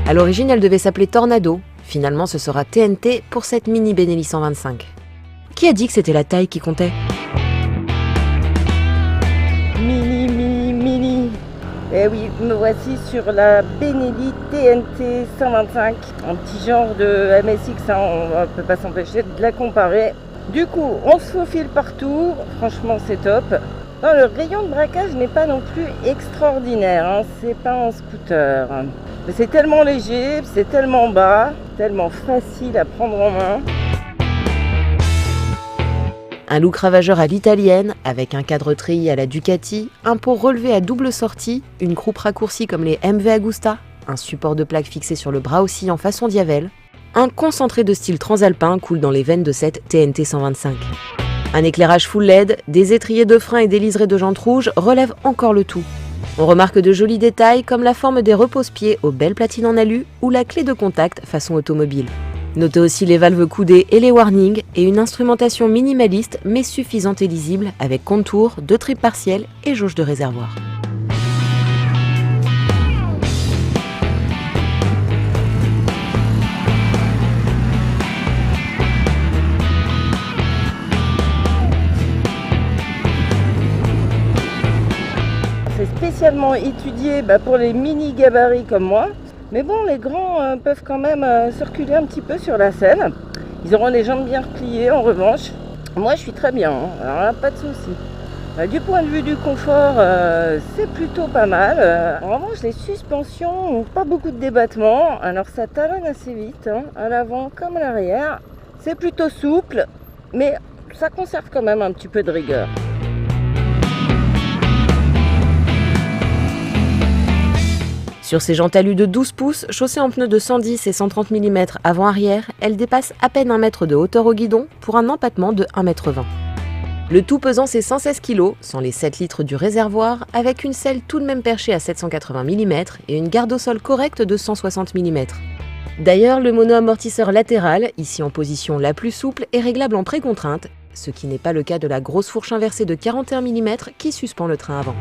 À l'origine, elle devait s'appeler Tornado. Finalement, ce sera TNT pour cette mini Benelli 125. Qui a dit que c'était la taille qui comptait ? Mini. Eh oui, me voici sur la Benelli TNT 125. Un petit genre de MSX, on ne peut pas s'empêcher de la comparer. Du coup, on se faufile partout. Franchement, c'est top. Non, le rayon de braquage n'est pas non plus extraordinaire. C'est pas un scooter. Mais c'est tellement léger, c'est tellement bas, tellement facile à prendre en main. Un look ravageur à l'italienne, avec un cadre treillis à la Ducati, un pot relevé à double sortie, une croupe raccourcie comme les MV Agusta, un support de plaque fixé sur le bras oscillant façon Diavel, un concentré de style transalpin coule dans les veines de cette TNT 125. Un éclairage full LED, des étriers de frein et des liserés de jantes rouges relèvent encore le tout. On remarque de jolis détails comme la forme des repose-pieds aux belles platines en alu ou la clé de contact façon automobile. Notez aussi les valves coudées et les warnings et une instrumentation minimaliste mais suffisante et lisible avec contour, 2 tripes partielles et jauge de réservoir. C'est spécialement étudié pour les mini gabarits comme moi. Mais bon, les grands peuvent quand même circuler un petit peu sur la selle. Ils auront les jambes bien repliées en revanche. Moi, je suis très bien, alors là, pas de souci. Du point de vue du confort, c'est plutôt pas mal. En revanche, les suspensions n'ont pas beaucoup de débattement. Alors ça talonne assez vite, à l'avant comme à l'arrière. C'est plutôt souple, mais ça conserve quand même un petit peu de rigueur. Sur ces jantes alu de 12 pouces, chaussées en pneus de 110 et 130 mm avant-arrière, elles dépassent à peine 1 mètre de hauteur au guidon pour un empattement de 1,20 m. Le tout pesant ses 116 kg, sans les 7 litres du réservoir, avec une selle tout de même perchée à 780 mm et une garde au sol correcte de 160 mm. D'ailleurs, le mono-amortisseur latéral, ici en position la plus souple, est réglable en précontrainte, ce qui n'est pas le cas de la grosse fourche inversée de 41 mm qui suspend le train avant.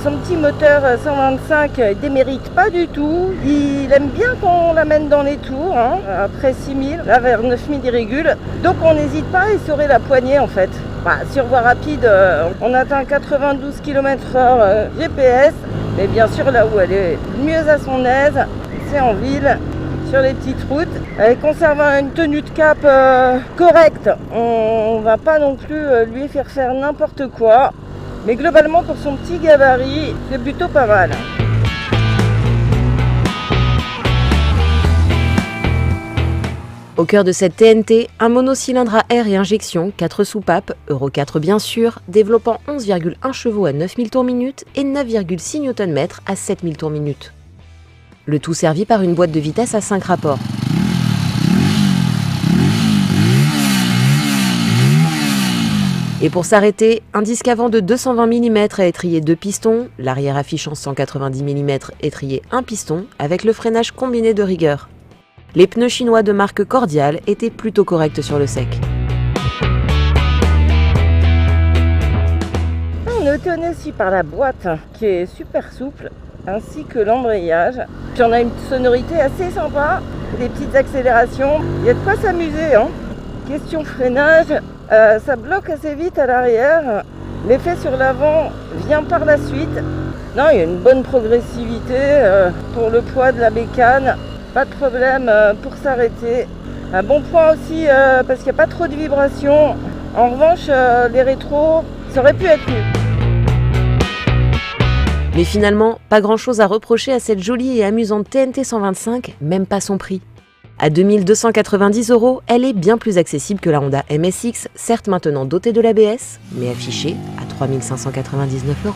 Son petit moteur 125 ne démérite pas du tout. Il aime bien qu'on l'amène dans les tours. Après 6000, là vers 9000 il régule. Donc on n'hésite pas à essorer la poignée en fait. Sur voie rapide, on atteint 92 km/h GPS. Mais bien sûr là où elle est mieux à son aise, c'est en ville, sur les petites routes. Elle conserve une tenue de cap correcte. On ne va pas non plus lui faire n'importe quoi. Mais globalement, pour son petit gabarit, c'est plutôt pas mal. Au cœur de cette TNT, un monocylindre à air et injection, 4 soupapes, Euro 4 bien sûr, développant 11,1 chevaux à 9000 tours minute et 9,6 Nm à 7000 tours minute. Le tout servi par une boîte de vitesse à 5 rapports. Et pour s'arrêter, un disque avant de 220 mm à étrier 2 pistons, l'arrière affichant 190 mm étrier 1 piston, avec le freinage combiné de rigueur. Les pneus chinois de marque Cordial étaient plutôt corrects sur le sec. On est étonné aussi par la boîte, qui est super souple, ainsi que l'embrayage. Puis on a une sonorité assez sympa, des petites accélérations, il y a de quoi s'amuser. Question freinage, ça bloque assez vite à l'arrière. L'effet sur l'avant vient par la suite. Non, il y a une bonne progressivité pour le poids de la bécane. Pas de problème pour s'arrêter. Un bon point aussi parce qu'il n'y a pas trop de vibrations. En revanche, les rétros, ça aurait pu être mieux. Mais finalement, pas grand chose à reprocher à cette jolie et amusante TNT 125, même pas son prix. À 2 290 €, elle est bien plus accessible que la Honda MSX, certes maintenant dotée de l'ABS, mais affichée à 3 599 €.